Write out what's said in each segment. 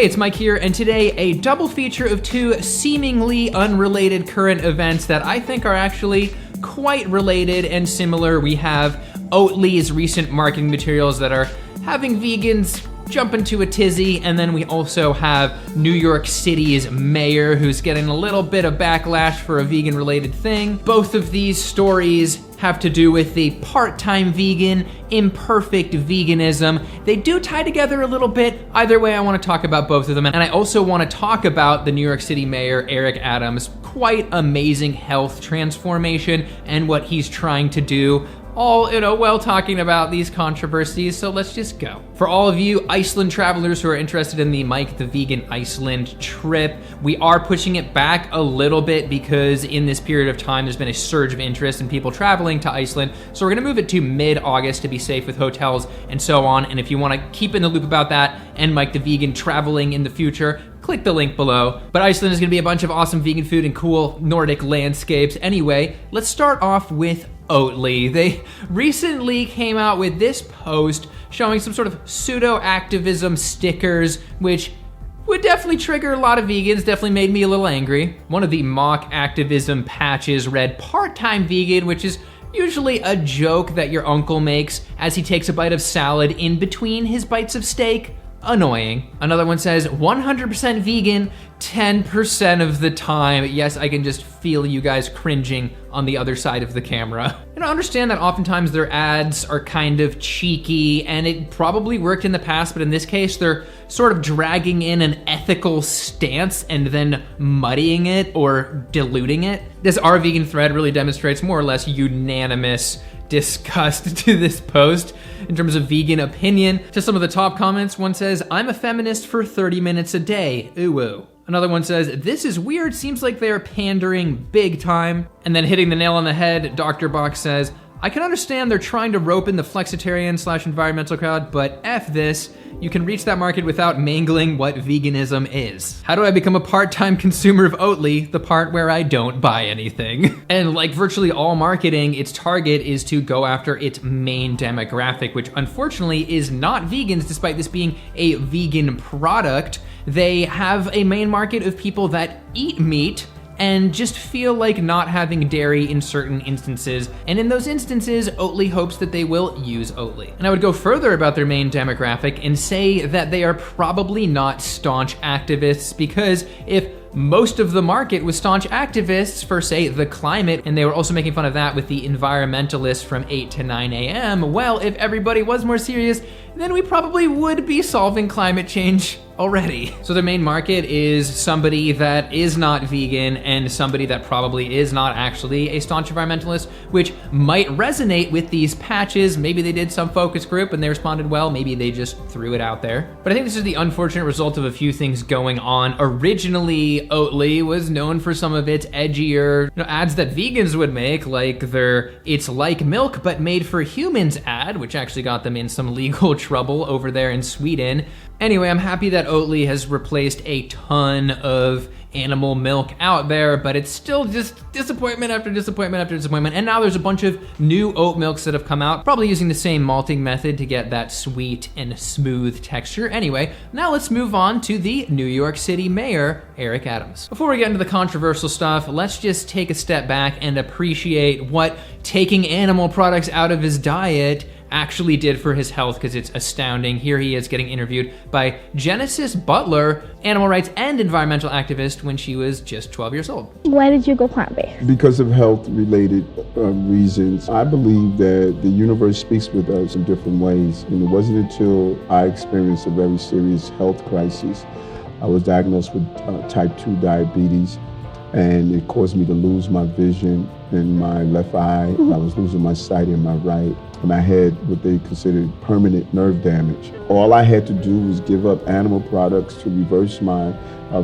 Hey, it's Mike here, and today a double feature of two seemingly unrelated current events that I think are actually quite related and similar. We have Oatly's recent marketing materials that are having vegans jump into a tizzy, and then we also have New York City's mayor who's getting a little bit of backlash for a vegan-related thing. Both of these stories have to do with the part-time vegan, imperfect veganism. They do tie together a little bit. Either way, I want to talk about both of them. And I also want to talk about the New York City mayor, Eric Adams' quite amazing health transformation and what he's trying to do, all, while talking about these controversies, so let's just go. For all of you Iceland travelers who are interested in the Mike the Vegan Iceland trip, we are pushing it back a little bit because in this period of time, there's been a surge of interest in people traveling to Iceland. So we're gonna move it to mid-August to be safe with hotels and so on. And if you wanna keep in the loop about that and Mike the Vegan traveling in the future, click the link below. But Iceland is gonna be a bunch of awesome vegan food and cool Nordic landscapes. Anyway, let's start off with Oatly. They recently came out with this post showing some sort of pseudo-activism stickers, which would definitely trigger a lot of vegans, definitely made me a little angry. One of the mock activism patches read part-time vegan, which is usually a joke that your uncle makes as he takes a bite of salad in between his bites of steak. Annoying. Another one says 100% vegan 10% of the time. Yes, I can just feel you guys cringing on the other side of the camera. And I understand that oftentimes their ads are kind of cheeky and it probably worked in the past, but in this case, they're sort of dragging in an ethical stance and then muddying it or diluting it. This Our Vegan thread really demonstrates more or less unanimous disgust to this post in terms of vegan opinion. To some of the top comments, one says, "I'm a feminist for 30 minutes a day, ooh." Another one says, "This is weird, seems like they're pandering big time." And then hitting the nail on the head, Dr. Box says, "I can understand they're trying to rope in the flexitarian/environmental crowd, but F this. You can reach that market without mangling what veganism is. How do I become a part-time consumer of Oatly? The part where I don't buy anything." And like virtually all marketing, its target is to go after its main demographic, which unfortunately is not vegans, despite this being a vegan product. They have a main market of people that eat meat and just feel like not having dairy in certain instances. And in those instances, Oatly hopes that they will use Oatly. And I would go further about their main demographic and say that they are probably not staunch activists, because if most of the market was staunch activists for, say, the climate, and they were also making fun of that with the environmentalists from 8 to 9 a.m., well, if everybody was more serious, then we probably would be solving climate change already. So their main market is somebody that is not vegan and somebody that probably is not actually a staunch environmentalist, which might resonate with these patches. Maybe they did some focus group and they responded well, maybe they just threw it out there. But I think this is the unfortunate result of a few things going on. Originally, Oatly was known for some of its edgier ads that vegans would make, like their "It's Like Milk But Made for Humans" ad, which actually got them in some legal trouble over there in Sweden. Anyway, I'm happy that Oatly has replaced a ton of animal milk out there, but it's still just disappointment after disappointment after disappointment. And now there's a bunch of new oat milks that have come out, probably using the same malting method to get that sweet and smooth texture. Anyway, now let's move on to the New York City mayor, Eric Adams. Before we get into the controversial stuff, let's just take a step back and appreciate what taking animal products out of his diet actually did for his health, because it's astounding. Here he is getting interviewed by Genesis Butler, animal rights and environmental activist, when she was just 12 years old. Why did you go plant-based? Because of health-related reasons. I believe that the universe speaks with us in different ways, and it wasn't until I experienced a very serious health crisis. I was diagnosed with type 2 diabetes, and it caused me to lose my vision in my left eye. I was losing my sight in my right, and I had what they considered permanent nerve damage. All I had to do was give up animal products to reverse my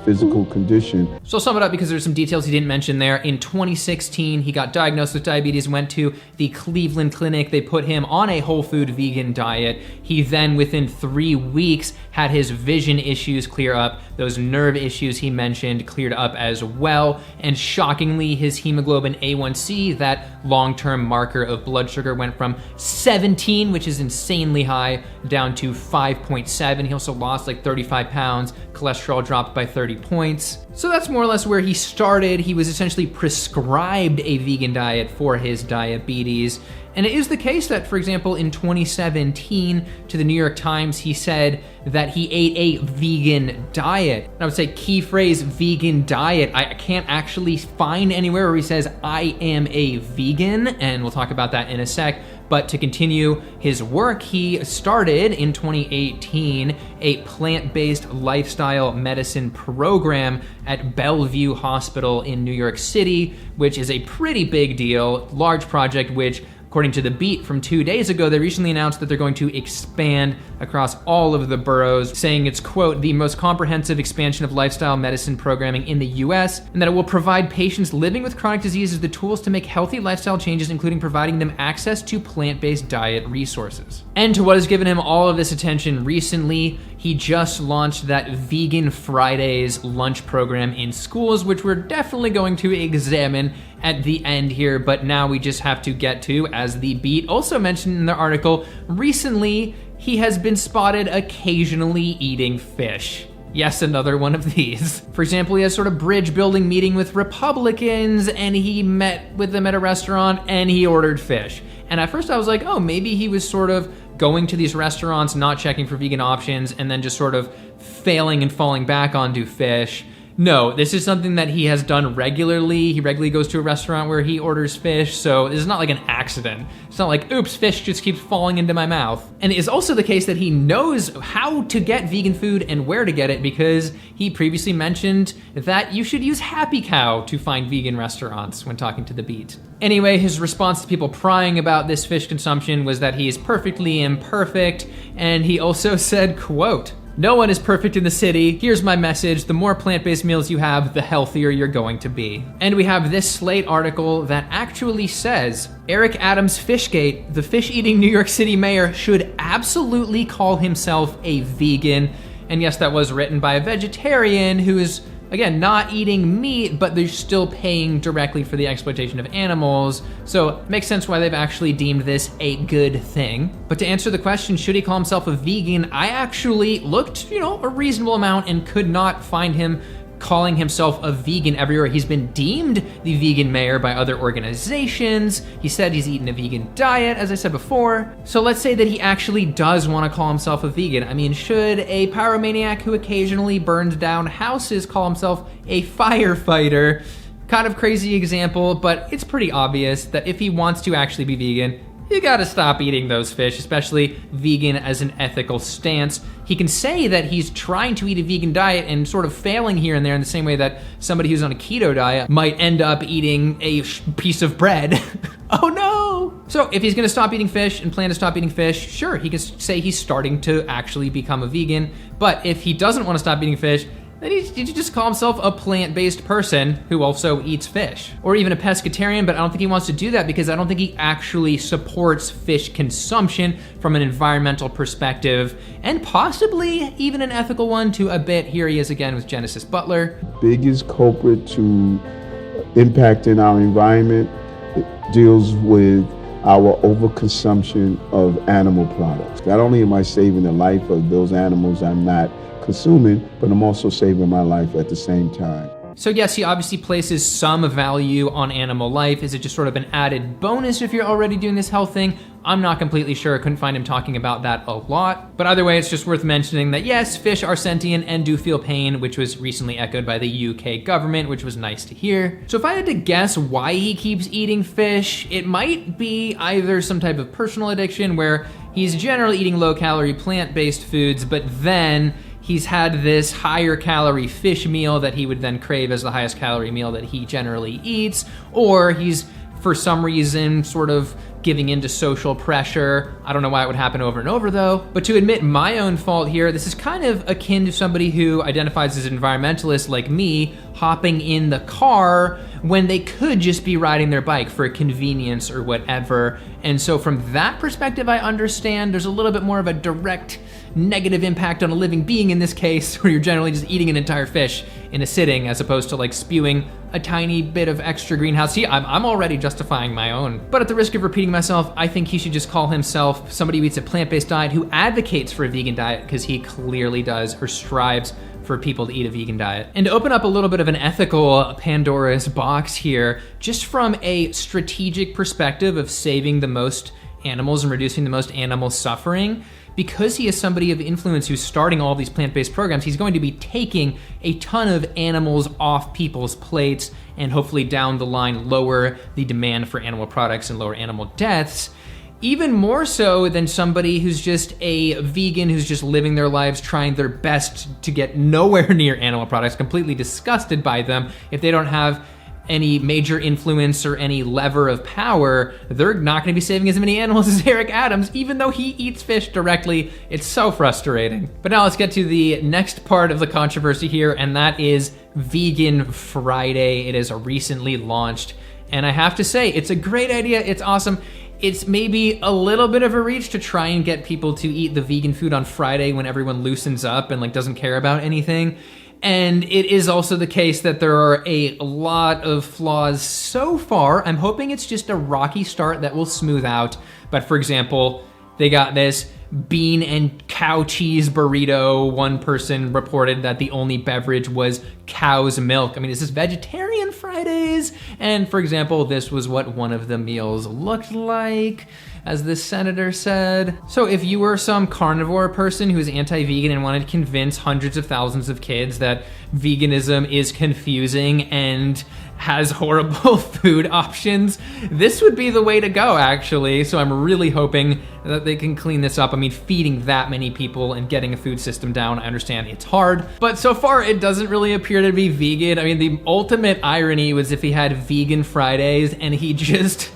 physical condition. So I'll sum it up because there's some details he didn't mention there. In 2016, he got diagnosed with diabetes, went to the Cleveland Clinic. They put him on a whole food vegan diet. He then, within 3 weeks, had his vision issues clear up. Those nerve issues he mentioned cleared up as well. And shockingly, his hemoglobin A1C, that long-term marker of blood sugar, went from 17, which is insanely high, down to 5.7. He also lost like 35 pounds. Cholesterol dropped by 30 points. So that's more or less where he started. He was essentially prescribed a vegan diet for his diabetes. And it is the case that, for example, in 2017, to the New York Times, he said that he ate a vegan diet. And I would say key phrase, vegan diet. I can't actually find anywhere where he says, I am a vegan, and we'll talk about that in a sec. But to continue his work, he started in 2018 a plant-based lifestyle medicine program at Bellevue Hospital in New York City, which is a pretty big deal, large project, which according to The Beat from 2 days ago, they recently announced that they're going to expand across all of the boroughs, saying it's, quote, the most comprehensive expansion of lifestyle medicine programming in the US, and that it will provide patients living with chronic diseases the tools to make healthy lifestyle changes, including providing them access to plant-based diet resources. And to what has given him all of this attention recently, he just launched that Vegan Fridays lunch program in schools, which we're definitely going to examine at the end here, but now we just have to get to, as The Beat also mentioned in their article, recently he has been spotted occasionally eating fish. Yes, another one of these. For example, he has sort of bridge building meeting with Republicans, and he met with them at a restaurant and he ordered fish. And at first I was like, oh, maybe he was sort of going to these restaurants, not checking for vegan options, and then just sort of failing and falling back onto fish. No, this is something that he has done regularly. He regularly goes to a restaurant where he orders fish, so this is not like an accident. It's not like, oops, fish just keeps falling into my mouth. And it is also the case that he knows how to get vegan food and where to get it, because he previously mentioned that you should use Happy Cow to find vegan restaurants when talking to The Beat. Anyway, his response to people prying about this fish consumption was that he is perfectly imperfect, and he also said, quote, no one is perfect in the city. Here's my message. The more plant-based meals you have, the healthier you're going to be. And we have this Slate article that actually says, Eric Adams Fishgate, the fish-eating New York City mayor, should absolutely call himself a vegan. And yes, that was written by a vegetarian who is, again, not eating meat, but they're still paying directly for the exploitation of animals. So it makes sense why they've actually deemed this a good thing. But to answer the question, should he call himself a vegan, I actually looked, a reasonable amount and could not find him calling himself a vegan everywhere. He's been deemed the vegan mayor by other organizations. He said he's eaten a vegan diet, as I said before. So let's say that he actually does want to call himself a vegan. I mean, should a pyromaniac who occasionally burns down houses call himself a firefighter? Kind of crazy example, but it's pretty obvious that if he wants to actually be vegan, you gotta stop eating those fish, especially vegan as an ethical stance. He can say that he's trying to eat a vegan diet and sort of failing here and there in the same way that somebody who's on a keto diet might end up eating a piece of bread. Oh no! So if he's gonna stop eating fish and plan to stop eating fish, sure, he can say he's starting to actually become a vegan. But if he doesn't wanna stop eating fish, then he should just call himself a plant-based person who also eats fish. Or even a pescatarian, but I don't think he wants to do that because I don't think he actually supports fish consumption from an environmental perspective, and possibly even an ethical one to a bit. Here he is again with Genesis Butler. Biggest culprit to impacting our environment deals with our overconsumption of animal products. Not only am I saving the life of those animals I'm not consuming, but I'm also saving my life at the same time. So yes, he obviously places some value on animal life. Is it just sort of an added bonus if you're already doing this health thing? I'm not completely sure. I couldn't find him talking about that a lot. But either way, it's just worth mentioning that yes, fish are sentient and do feel pain, which was recently echoed by the UK government, which was nice to hear. So if I had to guess why he keeps eating fish, it might be either some type of personal addiction where he's generally eating low-calorie plant-based foods, but then he's had this higher calorie fish meal that he would then crave as the highest calorie meal that he generally eats, or he's for some reason sort of giving into social pressure. I don't know why it would happen over and over though. But to admit my own fault here, this is kind of akin to somebody who identifies as an environmentalist like me, hopping in the car when they could just be riding their bike for convenience or whatever. And so from that perspective, I understand there's a little bit more of a direct negative impact on a living being in this case, where you're generally just eating an entire fish in a sitting as opposed to like spewing a tiny bit of extra greenhouse. See, I'm already justifying my own. But at the risk of repeating myself, I think he should just call himself somebody who eats a plant-based diet who advocates for a vegan diet, because he clearly does, or strives for people to eat a vegan diet. And to open up a little bit of an ethical Pandora's box here, just from a strategic perspective of saving the most animals and reducing the most animal suffering, because he is somebody of influence who's starting all these plant-based programs, he's going to be taking a ton of animals off people's plates and hopefully down the line lower the demand for animal products and lower animal deaths. Even more so than somebody who's just a vegan who's just living their lives trying their best to get nowhere near animal products, completely disgusted by them. If they don't have any major influence or any lever of power, they're not going to be saving as many animals as Eric Adams, even though he eats fish directly. It's so frustrating. But now let's get to the next part of the controversy here, and that is Vegan Friday. It is recently launched, and I have to say, it's a great idea. It's awesome. It's maybe a little bit of a reach to try and get people to eat the vegan food on Friday when everyone loosens up and like doesn't care about anything. And it is also the case that there are a lot of flaws so far. I'm hoping it's just a rocky start that will smooth out. But for example, they got this bean and cow cheese burrito. One person reported that the only beverage was cow's milk. I mean, is this vegetarian Fridays? And for example, this was what one of the meals looked like, as this senator said. So if you were some carnivore person who is anti-vegan and wanted to convince hundreds of thousands of kids that veganism is confusing and has horrible food options, this would be the way to go, actually. So I'm really hoping that they can clean this up. I mean, feeding that many people and getting a food system down, I understand it's hard, but so far it doesn't really appear to be vegan. I mean, the ultimate irony was if he had vegan Fridays and he just,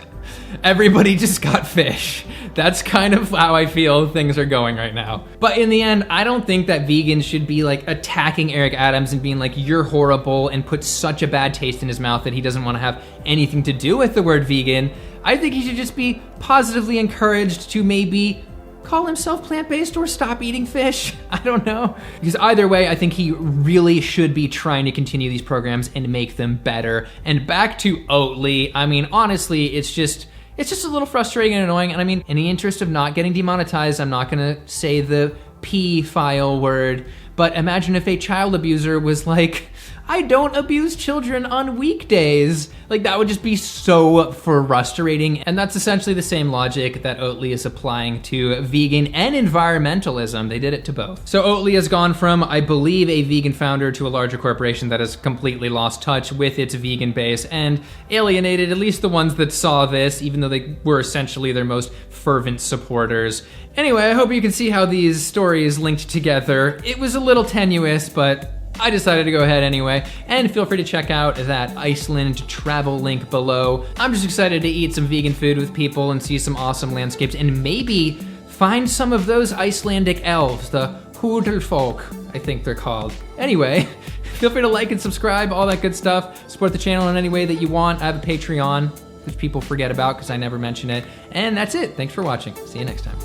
everybody just got fish. That's kind of how I feel things are going right now. But in the end, I don't think that vegans should be like attacking Eric Adams and being like, you're horrible, and put such a bad taste in his mouth that he doesn't want to have anything to do with the word vegan. I think he should just be positively encouraged to maybe call himself plant-based or stop eating fish. I don't know. Because either way, I think he really should be trying to continue these programs and make them better. And back to Oatly, I mean, honestly, it's just a little frustrating and annoying. And I mean, in the interest of not getting demonetized, I'm not gonna say the P file word, but imagine if a child abuser was like, I don't abuse children on weekdays. Like, that would just be so frustrating. And that's essentially the same logic that Oatly is applying to vegan and environmentalism. They did it to both. So Oatly has gone from, I believe, a vegan founder to a larger corporation that has completely lost touch with its vegan base and alienated at least the ones that saw this, even though they were essentially their most fervent supporters. Anyway, I hope you can see how these stories linked together. It was a little tenuous, but I decided to go ahead anyway, and feel free to check out that Iceland travel link below. I'm just excited to eat some vegan food with people and see some awesome landscapes, and maybe find some of those Icelandic elves, the Húdrfolk, I think they're called. Anyway, feel free to like and subscribe, all that good stuff. Support the channel in any way that you want. I have a Patreon, which people forget about because I never mention it. And that's it. Thanks for watching. See you next time.